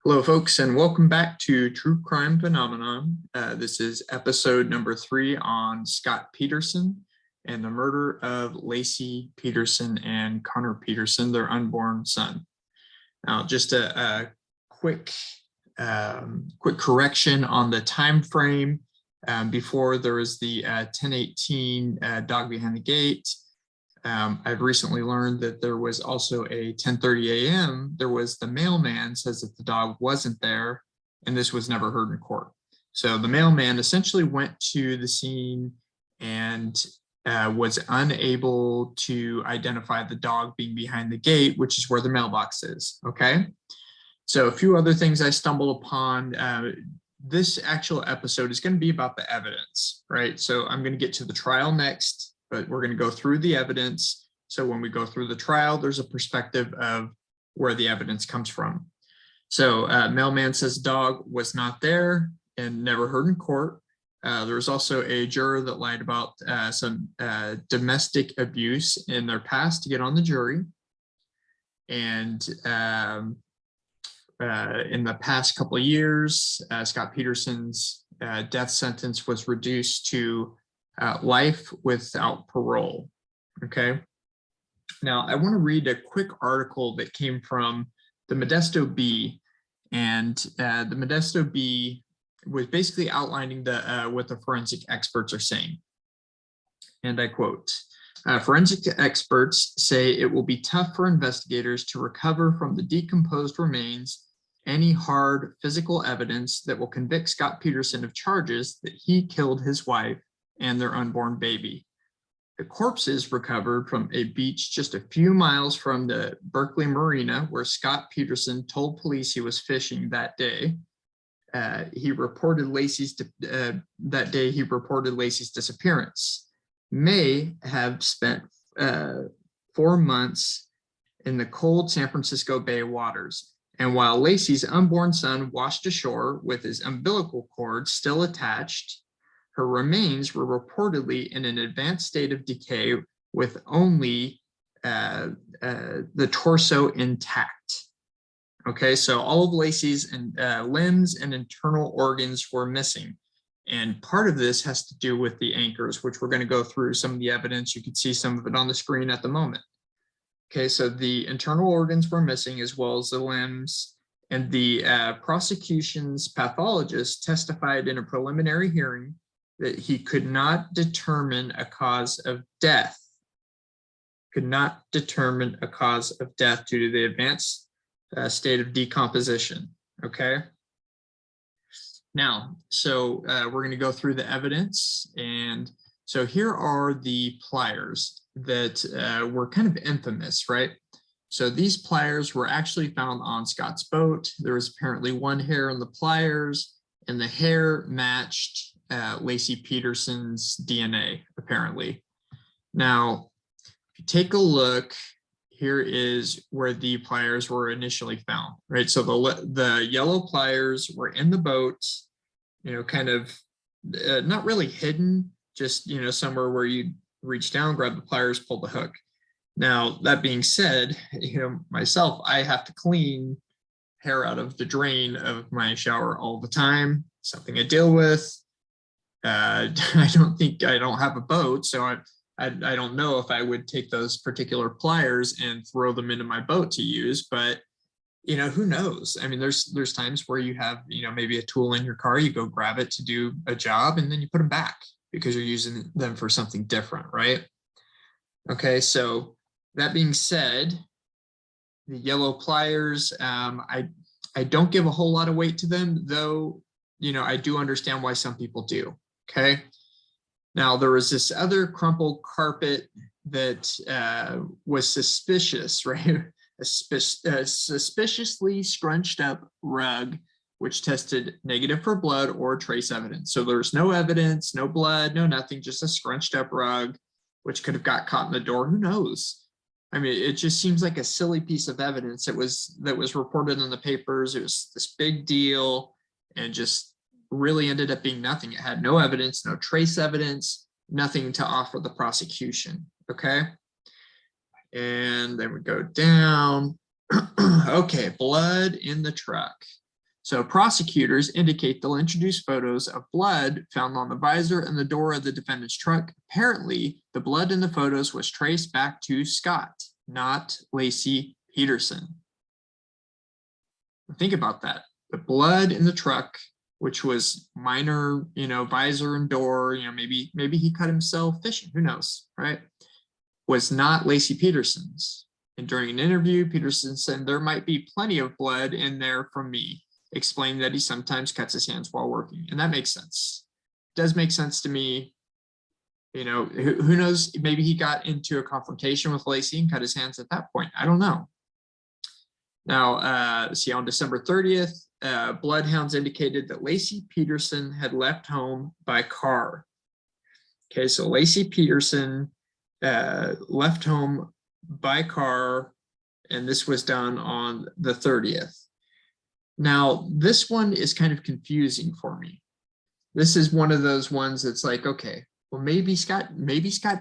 Hello, folks, and welcome back to True Crime Phenomenon. This is episode number 3 on Scott Peterson and the murder of Laci Peterson and Connor Peterson, their unborn son. Now, just a quick correction on the time frame. Before there was the 10:18 dog behind the gate. I've recently learned that there was also a 10:30 a.m. There was the mailman says that the dog wasn't there, and this was never heard in court. So the mailman essentially went to the scene and was unable to identify the dog being behind the gate, which is where the mailbox is. Okay. So a few other things I stumbled upon. This actual episode is going to be about the evidence, right? So I'm going to get to the trial next, but we're going to go through the evidence. So when we go through the trial, there's a perspective of where the evidence comes from. So mailman says dog was not there and never heard in court. There was also a juror that lied about some domestic abuse in their past to get on the jury. And in the past couple of years, Scott Peterson's death sentence was reduced to life without parole. Okay. Now, I want to read a quick article that came from the Modesto Bee, and the Modesto Bee was basically outlining what the forensic experts are saying. And I quote, forensic experts say it will be tough for investigators to recover from the decomposed remains any hard physical evidence that will convict Scott Peterson of charges that he killed his wife and their unborn baby. The corpses recovered from a beach just a few miles from the Berkeley Marina, where Scott Peterson told police he was fishing that day. He reported Laci's disappearance. May have spent 4 months in the cold San Francisco Bay waters. And while Laci's unborn son washed ashore with his umbilical cord still attached, her remains were reportedly in an advanced state of decay with only the torso intact. Okay, so all of Laci's limbs and internal organs were missing. And part of this has to do with the anchors, which we're going to go through some of the evidence. You can see some of it on the screen at the moment. Okay, so the internal organs were missing as well as the limbs. And the prosecution's pathologist testified in a preliminary hearing that he could not determine a cause of death. Could not determine a cause of death due to the advanced state of decomposition. Okay. Now, so we're going to go through the evidence. And so here are the pliers that were kind of infamous, right? So these pliers were actually found on Scott's boat. There was apparently one hair on the pliers, and the hair matched Laci Peterson's DNA, apparently. Now, if you take a look, here is where the pliers were initially found, right? So the yellow pliers were in the boat, you know, kind of not really hidden, just, you know, somewhere where you reach down, grab the pliers, pull the hook. Now, that being said, you know, myself, I have to clean hair out of the drain of my shower all the time, something I deal with. I don't have a boat, so I don't know if I would take those particular pliers and throw them into my boat to use, but you know, who knows? I mean, there's times where you have, you know, maybe a tool in your car, you go grab it to do a job, and then you put them back because you're using them for something different, right? Okay, so that being said, the yellow pliers, I don't give a whole lot of weight to them, though, you know, I do understand why some people do. Okay. Now, there was this other crumpled carpet that was suspicious, right? A suspiciously scrunched up rug, which tested negative for blood or trace evidence. So there's no evidence, no blood, no nothing, just a scrunched up rug, which could have got caught in the door. Who knows? I mean, it just seems like a silly piece of evidence that was reported in the papers. It was this big deal and just really ended up being nothing. It had no evidence, no trace evidence, nothing to offer the prosecution. Okay. And then we go down. Okay, blood in the truck. So prosecutors indicate they'll introduce photos of blood found on the visor and the door of the defendant's truck. Apparently, the blood in the photos was traced back to Scott, not Laci Peterson. Think about that. The blood in the truck, which was minor, visor and door, maybe he cut himself fishing, who knows, right? Was not Laci Peterson's. And during an interview, Peterson said there might be plenty of blood in there from me, explaining that he sometimes cuts his hands while working. And that makes sense. It does make sense to me. Who knows, maybe he got into a confrontation with Laci and cut his hands at that point. I don't know. Now, see, on December 30th, bloodhounds indicated that Laci Peterson had left home by car. Okay, so Laci Peterson left home by car, and this was done on the 30th. Now, this one is kind of confusing for me. This is one of those ones that's like, okay, well, maybe Scott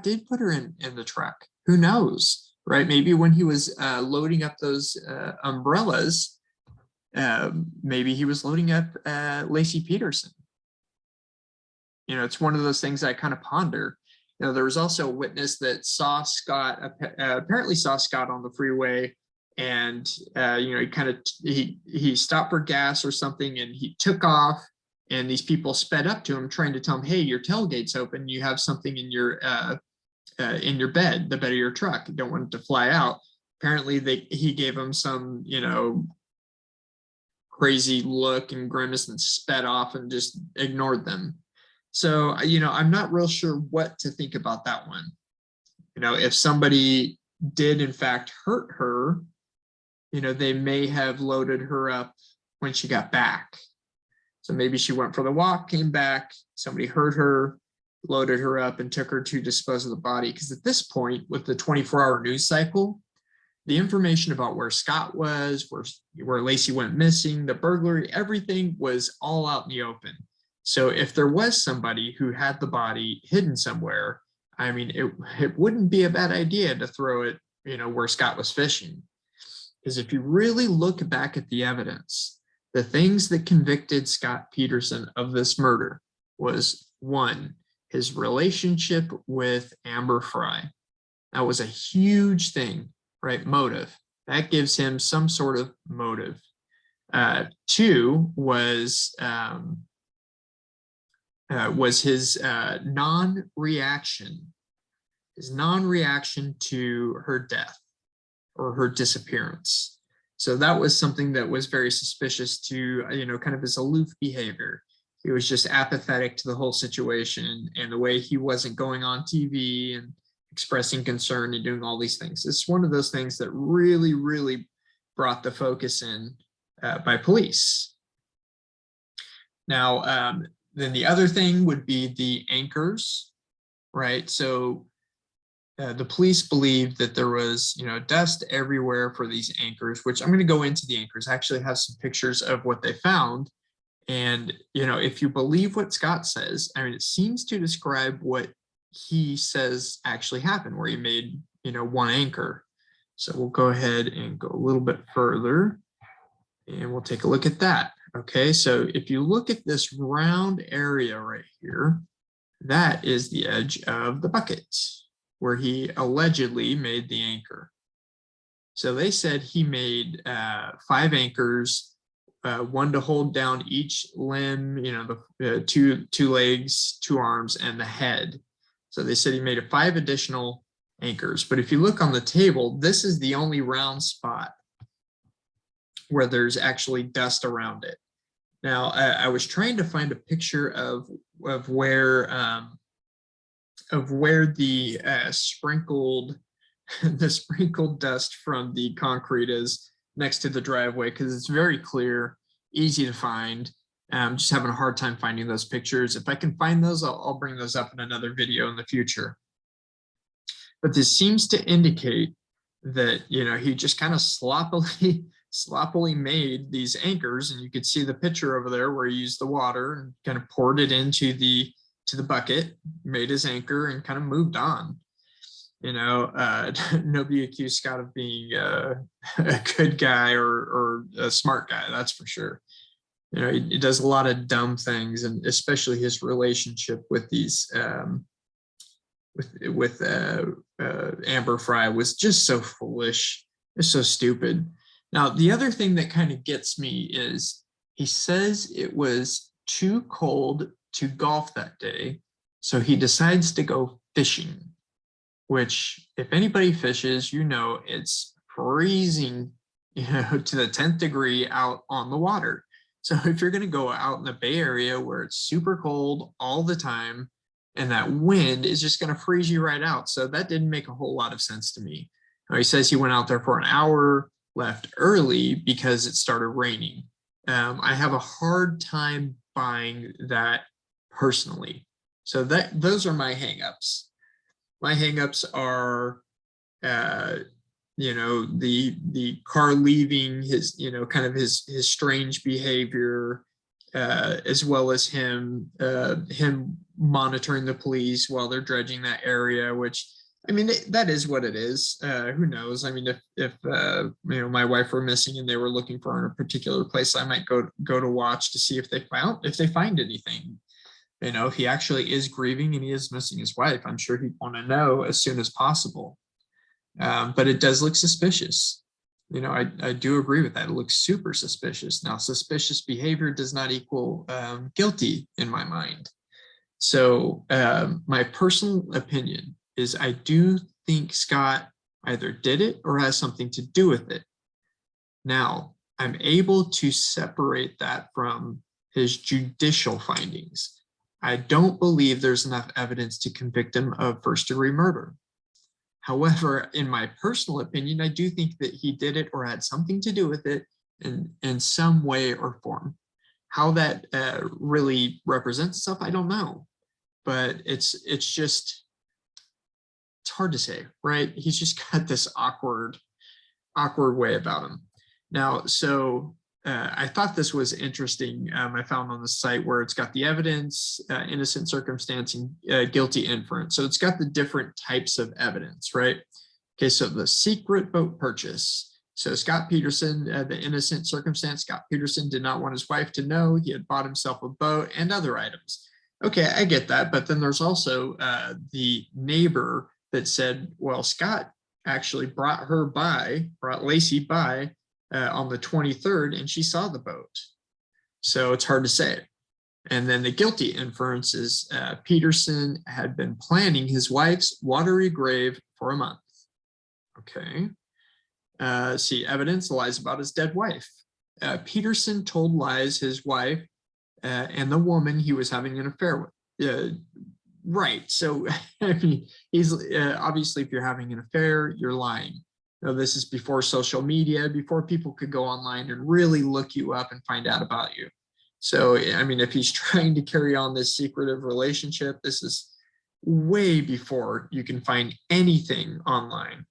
did put her in the truck. Who knows, right? Maybe when he was loading up those umbrellas, maybe he was loading up Laci Peterson. It's one of those things I kind of ponder. There was also a witness that saw Scott, apparently saw Scott on the freeway, and he stopped for gas or something, and he took off, and these people sped up to him trying to tell him, hey, your tailgate's open, you have something in your bed, the bed of your truck, you don't want it to fly out. Apparently he gave him some crazy look and grimace and sped off and just ignored them. So I'm not real sure what to think about that one. If somebody did in fact hurt her, they may have loaded her up when she got back. So maybe she went for the walk, came back, somebody hurt her, loaded her up, and took her to dispose of the body. Because at this point, with the 24-hour news cycle, the information about where Scott was, where Laci went missing, the burglary, everything was all out in the open. So if there was somebody who had the body hidden somewhere, I mean, it wouldn't be a bad idea to throw it, where Scott was fishing. Because if you really look back at the evidence, the things that convicted Scott Peterson of this murder was, one, his relationship with Amber Frey. That was a huge thing, right? Motive. That gives him some sort of motive. Two was his non-reaction to her death or her disappearance. So that was something that was very suspicious to, kind of his aloof behavior. He was just apathetic to the whole situation, and the way he wasn't going on TV and expressing concern and doing all these things. It's one of those things that really, really brought the focus in by police. Now, then the other thing would be the anchors, right? So the police believed that there was, dust everywhere for these anchors, which I'm going to go into the anchors. I actually have some pictures of what they found. And, if you believe what Scott says, I mean, it seems to describe what he says actually happened, where he made, one anchor. So we'll go ahead and go a little bit further and we'll take a look at that. Okay, so if you look at this round area right here, that is the edge of the bucket where he allegedly made the anchor. So they said he made 5 anchors, one to hold down each limb, the two legs, 2 arms, and the head. So they said he made 5 additional anchors. But if you look on the table, this is the only round spot where there's actually dust around it. Now, I was trying to find a picture of where the sprinkled dust from the concrete is next to the driveway, because it's very clear, easy to find. I'm just having a hard time finding those pictures. If I can find those, I'll bring those up in another video in the future. But this seems to indicate that, he just kind of sloppily made these anchors, and you could see the picture over there where he used the water and kind of poured it into the bucket, made his anchor, and kind of moved on. Nobody accused Scott of being a good guy or a smart guy, that's for sure. He does a lot of dumb things, and especially his relationship with these with Amber Fry was just so foolish. It's so stupid. Now, the other thing that kind of gets me is he says it was too cold to golf that day, so he decides to go fishing, which, if anybody fishes, it's freezing, to the 10th degree out on the water. So if you're going to go out in the Bay Area where it's super cold all the time, and that wind is just going to freeze you right out. So that didn't make a whole lot of sense to me. Now, he says he went out there for an hour, left early because it started raining. I have a hard time buying that personally. So those are my hangups. My hangups are, the car leaving, his, kind of his strange behavior, as well as him monitoring the police while they're dredging that area, which, I mean, that is what it is. Who knows? I mean, if my wife were missing and they were looking for her in a particular place, I might go to watch to see if they find anything. If he actually is grieving and he is missing his wife, I'm sure he'd want to know as soon as possible. But it does look suspicious. I do agree with that. It looks super suspicious. Now, suspicious behavior does not equal guilty in my mind. So my personal opinion is I do think Scott either did it or has something to do with it. Now, I'm able to separate that from his judicial findings. I don't believe there's enough evidence to convict him of first-degree murder. However, in my personal opinion, I do think that he did it or had something to do with it in some way or form. How that really represents itself, I don't know. But it's hard to say, right? He's just got this awkward way about him. Now, so I thought this was interesting. I found on the site where it's got the evidence, innocent circumstance, and guilty inference. So it's got the different types of evidence, right? Okay, so the secret boat purchase. So Scott Peterson, the innocent circumstance, Scott Peterson did not want his wife to know he had bought himself a boat and other items. Okay, I get that. But then there's also the neighbor that said, well, Scott actually brought Lacey by on the 23rd, and she saw the boat. So it's hard to say. And then the guilty inference is Peterson had been planning his wife's watery grave for a month. Okay. See, evidence lies about his dead wife. Peterson told lies his wife and the woman he was having an affair with. Right. So, I mean, he's obviously, if you're having an affair, you're lying. This is before social media, before people could go online and really look you up and find out about you. So, I mean, if he's trying to carry on this secretive relationship, this is way before you can find anything online.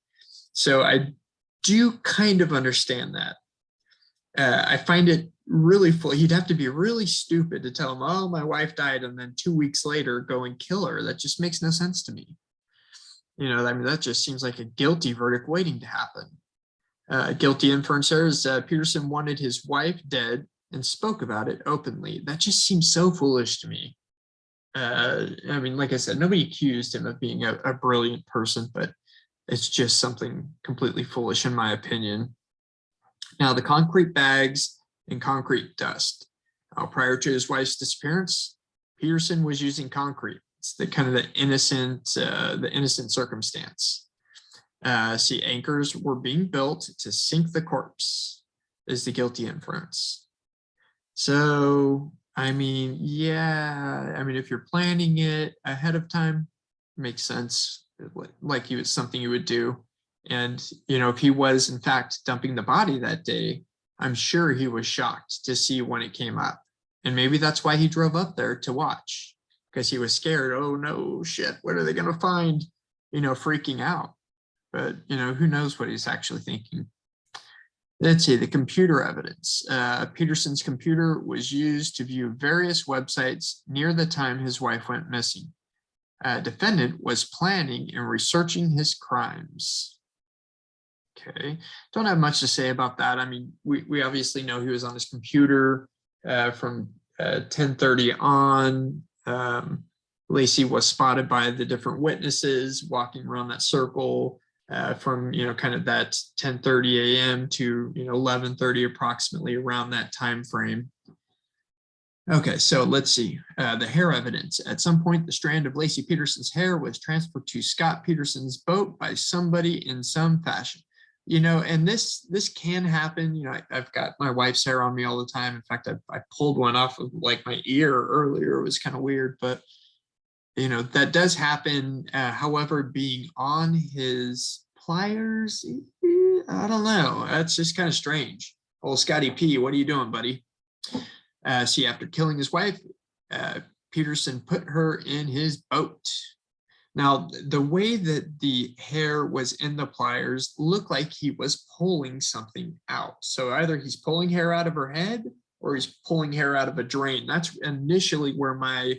So I do kind of understand that. I find it really full. He'd have to be really stupid to tell him, oh, my wife died, and then 2 weeks later go and kill her. That just makes no sense to me. I mean, that just seems like a guilty verdict waiting to happen. Guilty inference there is Peterson wanted his wife dead and spoke about it openly. That just seems so foolish to me. I mean, like I said, nobody accused him of being a brilliant person, but it's just something completely foolish in my opinion. Now, the concrete bags and concrete dust. Prior to his wife's disappearance, Peterson was using concrete. It's the kind of the innocent circumstance. See, anchors were being built to sink the corpse, is the guilty inference. So, I mean, yeah, I mean, if you're planning it ahead of time, it makes sense. Like it's something you would do. And, if he was in fact dumping the body that day, I'm sure he was shocked to see when it came up. And maybe that's why he drove up there to watch, because he was scared. Oh no, shit, what are they going to find? Freaking out. But, who knows what he's actually thinking. Let's see, the computer evidence. Peterson's computer was used to view various websites near the time his wife went missing. Defendant was planning and researching his crimes. Okay, don't have much to say about that. I mean, we obviously know he was on his computer from 10:30 on. Lacey was spotted by the different witnesses walking around that circle from, kind of that 10:30 a.m. to, 11:30 approximately, around that time frame. Okay, so let's see. The hair evidence. At some point, the strand of Lacey Peterson's hair was transferred to Scott Peterson's boat by somebody in some fashion. And this can happen. I've got my wife's hair on me all the time. In fact, I pulled one off of like my ear earlier. It was kind of weird, but that does happen. However, being on his pliers, I don't know. That's just kind of strange. Old Scotty P, what are you doing, buddy? See, after killing his wife, Peterson put her in his boat. Now, the way that the hair was in the pliers looked like he was pulling something out. So either he's pulling hair out of her head or he's pulling hair out of a drain. That's initially where my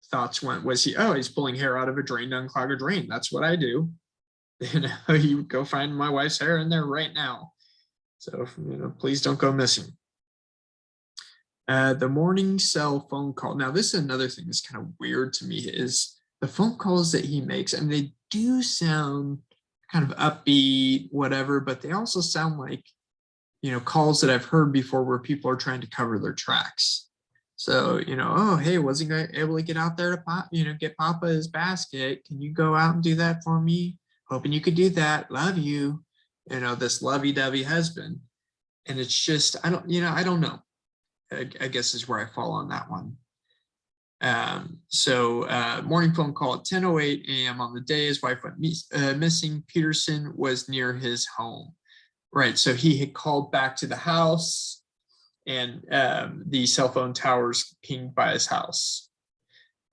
thoughts went. Was he's pulling hair out of a drain to unclog a drain. That's what I do. You go find my wife's hair in there right now. So, please don't go missing. The morning cell phone call. Now, this is another thing that's kind of weird to me, is the phone calls that he makes. And they do sound kind of upbeat, whatever, but they also sound like, calls that I've heard before where people are trying to cover their tracks. So, oh, hey, wasn't I able to get out there to get Papa his basket? Can you go out and do that for me? Hoping you could do that. Love you. This lovey-dovey husband. And it's just, I don't know. I guess is where I fall on that one. Morning phone call at 10:08 a.m. on the day his wife went missing. Peterson was near his home. Right, so he had called back to the house, and the cell phone towers pinged by his house.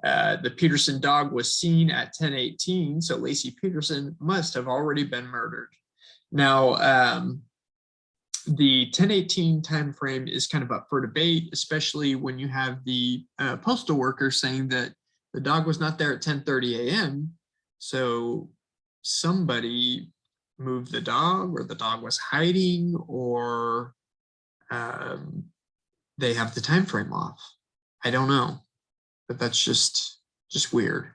The Peterson dog was seen at 10:18, so Lacey Peterson must have already been murdered. Now, the 10:18 time frame is kind of up for debate, especially when you have the postal worker saying that the dog was not there at 10:30 a.m. So somebody moved the dog, or the dog was hiding, or they have the time frame off. I don't know, but that's just weird.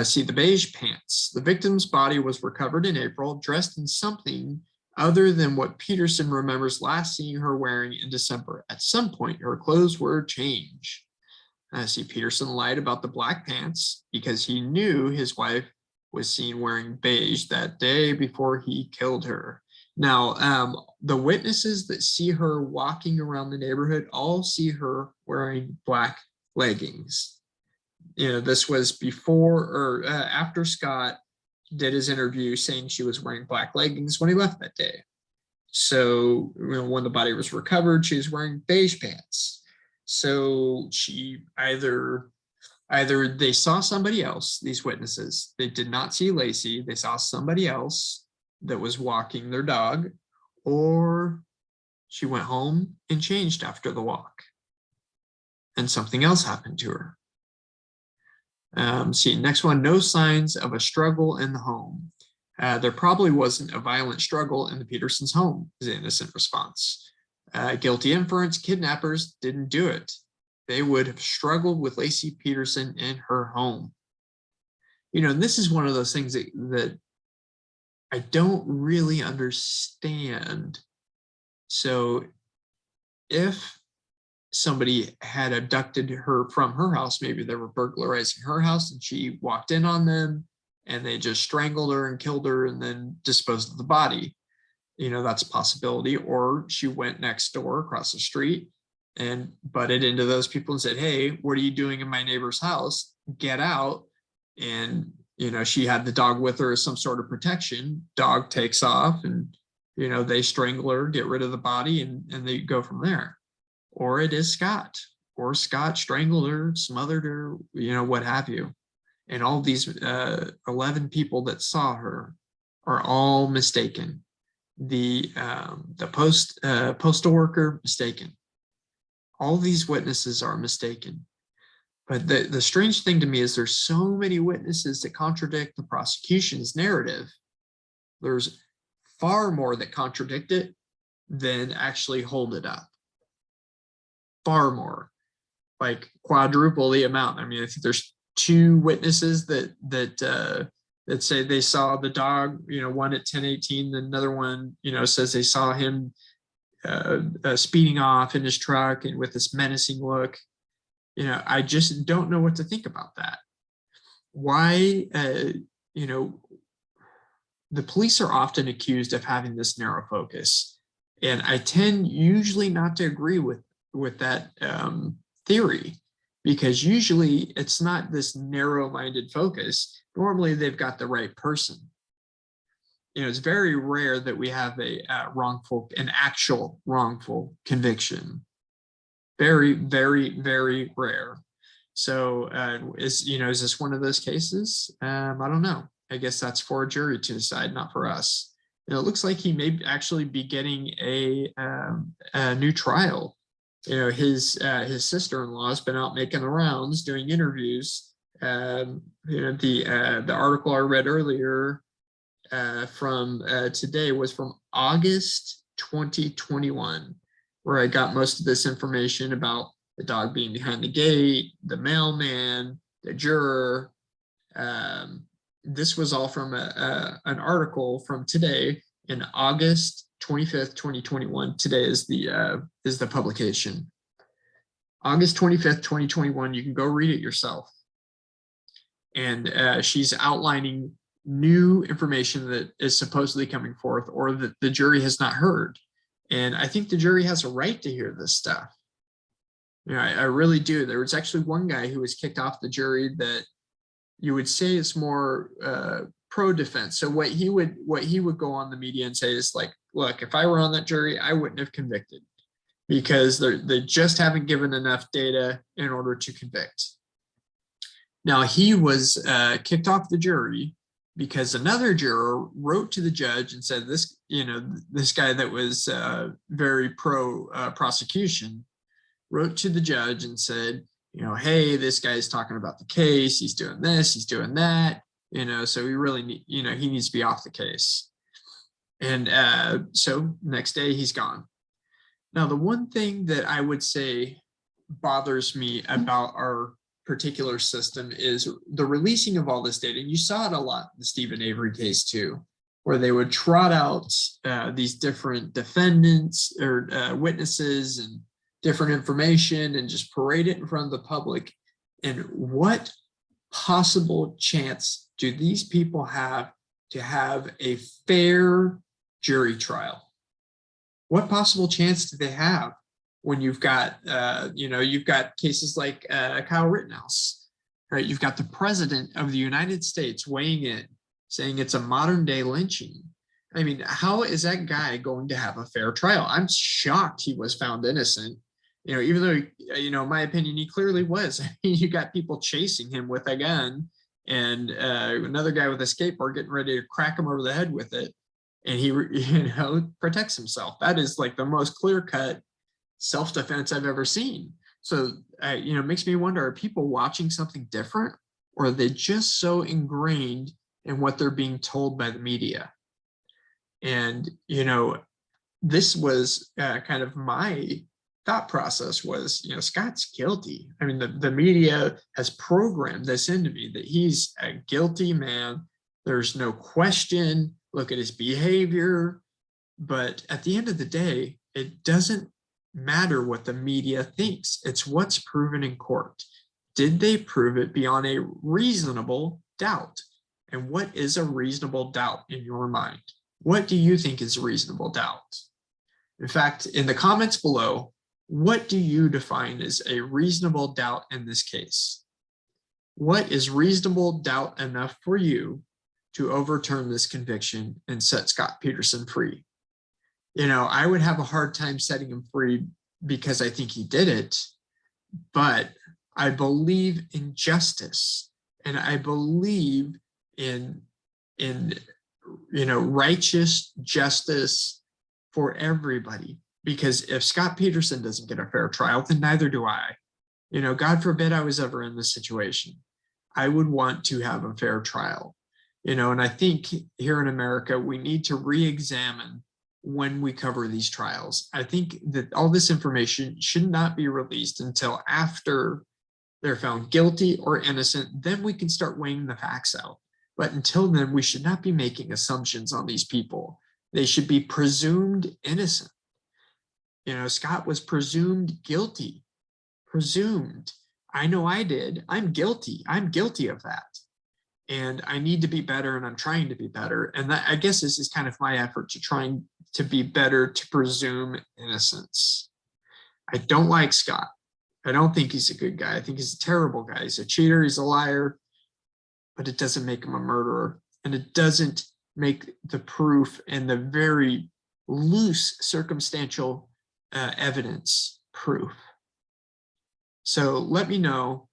See, the beige pants. The victim's body was recovered in April, dressed in something other than what Peterson remembers last seeing her wearing in December. At some point, her clothes were changed. See, Peterson lied about the black pants because he knew his wife was seen wearing beige that day before he killed her. Now, the witnesses that see her walking around the neighborhood all see her wearing black leggings. This was before or after Scott did his interview saying she was wearing black leggings when he left that day. So when the body was recovered, she was wearing beige pants. So she either they saw somebody else, these witnesses, they did not see Lacey, they saw somebody else that was walking their dog, or she went home and changed after the walk and something else happened to her. See, next one, no signs of a struggle in the home. There probably wasn't a violent struggle in the Petersons' home, is the innocent response. Guilty inference, kidnappers didn't do it. They would have struggled with Lacey Peterson in her home. And this is one of those things that I don't really understand. So if somebody had abducted her from her house, maybe they were burglarizing her house and she walked in on them and they just strangled her and killed her and then disposed of the body. That's a possibility. Or she went next door across the street and butted into those people and said, hey, what are you doing in my neighbor's house? Get out. And, she had the dog with her as some sort of protection. Dog takes off and, they strangle her, get rid of the body, and they go from there. Or it is Scott, or Scott strangled her, smothered her, what have you. And all these 11 people that saw her are all mistaken. The postal worker, mistaken. All these witnesses are mistaken. But the strange thing to me is there's so many witnesses that contradict the prosecution's narrative. There's far more that contradict it than actually hold it up. far more, like quadruple the amount. I mean, I think there's 2 witnesses that say they saw the dog, one at 10:18, another one, says they saw him speeding off in his truck and with this menacing look. I just don't know what to think about that. Why, the police are often accused of having this narrow focus, and I tend usually not to agree with that theory, because usually it's not this narrow-minded focus. Normally they've got the right person. It's very rare that we have an actual wrongful conviction. Very, very, very rare. So is this one of those cases? I don't know. I guess that's for a jury to decide, not for us. It looks like he may actually be getting a new trial. His sister-in-law has been out making the rounds, doing interviews. The article I read earlier from today was from August 2021, where I got most of this information about the dog being behind the gate, the mailman, the juror. This was all from an article from today in August 25th, 2021. Today is the publication. August 25th, 2021. You can go read it yourself. And she's outlining new information that is supposedly coming forth, or that the jury has not heard. And I think the jury has a right to hear this stuff. I really do. There was actually one guy who was kicked off the jury that you would say is more pro-defense. So what he would go on the media and say is like, look, if I were on that jury, I wouldn't have convicted, because they just haven't given enough data in order to convict. Now, he was kicked off the jury because another juror wrote to the judge and said, this guy that was very pro prosecution wrote to the judge and said, hey, this guy's talking about the case. He's doing this, he's doing that, so we really need, he needs to be off the case. And so next day he's gone. Now, the one thing that I would say bothers me about our particular system is the releasing of all this data. And you saw it a lot in the Stephen Avery case too, where they would trot out these different defendants or witnesses and different information and just parade it in front of the public. And what possible chance do these people have to have a fair jury trial? What possible chance do they have when you've got, you've got cases like Kyle Rittenhouse, right? You've got the president of the United States weighing in, saying it's a modern day lynching. I mean, how is that guy going to have a fair trial? I'm shocked he was found innocent. Even though, in my opinion, he clearly was. I mean, you got people chasing him with a gun, and another guy with a skateboard getting ready to crack him over the head with it. And he, protects himself. That is like the most clear-cut self-defense I've ever seen. So, it makes me wonder, are people watching something different, or are they just so ingrained in what they're being told by the media? And, this was kind of my thought process was, Scott's guilty. I mean, the media has programmed this into me that he's a guilty man. There's no question. Look at his behavior. But at the end of the day, it doesn't matter what the media thinks. It's what's proven in court. Did they prove it beyond a reasonable doubt? And what is a reasonable doubt in your mind? What do you think is a reasonable doubt? In fact, in the comments below, what do you define as a reasonable doubt in this case? What is reasonable doubt enough for you to overturn this conviction and set Scott Peterson free? I would have a hard time setting him free because I think he did it, but I believe in justice, and I believe in righteous justice for everybody. Because if Scott Peterson doesn't get a fair trial, then neither do I. God forbid I was ever in this situation. I would want to have a fair trial. And I think here in America, we need to re-examine when we cover these trials. I think that all this information should not be released until after they're found guilty or innocent. Then we can start weighing the facts out. But until then, we should not be making assumptions on these people. They should be presumed innocent. You know, Scott was presumed guilty. Presumed. I know I did. I'm guilty. I'm guilty of that. And I need to be better, and I'm trying to be better. And that, I guess this is kind of my effort to trying to be better, to presume innocence. I don't like Scott. I don't think he's a good guy. I think he's a terrible guy. He's a cheater. He's a liar. But it doesn't make him a murderer. And it doesn't make the proof and the very loose circumstantial evidence proof. So let me know.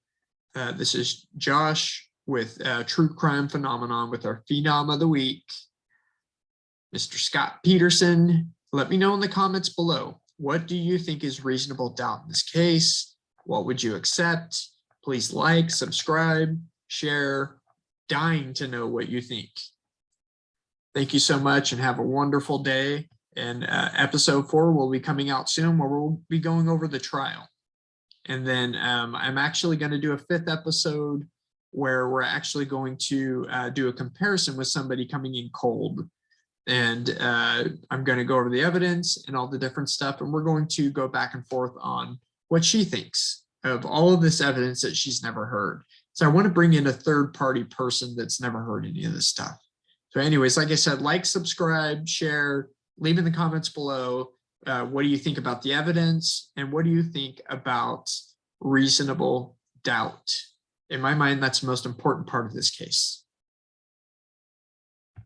This is Josh with True Crime Phenomenon with our Phenom of the Week, Mr. Scott Peterson. Let me know in the comments below. What do you think is reasonable doubt in this case? What would you accept? Please like, subscribe, share. Dying to know what you think. Thank you so much and have a wonderful day. And episode 4 will be coming out soon, where we'll be going over the trial. And then I'm actually going to do a 5th episode where we're actually going to do a comparison with somebody coming in cold. And I'm going to go over the evidence and all the different stuff. And we're going to go back and forth on what she thinks of all of this evidence that she's never heard. So I want to bring in a third-party person that's never heard any of this stuff. So anyways, like I said, like, subscribe, share, leave in the comments below. What do you think about the evidence? And what do you think about reasonable doubt? In my mind, that's the most important part of this case.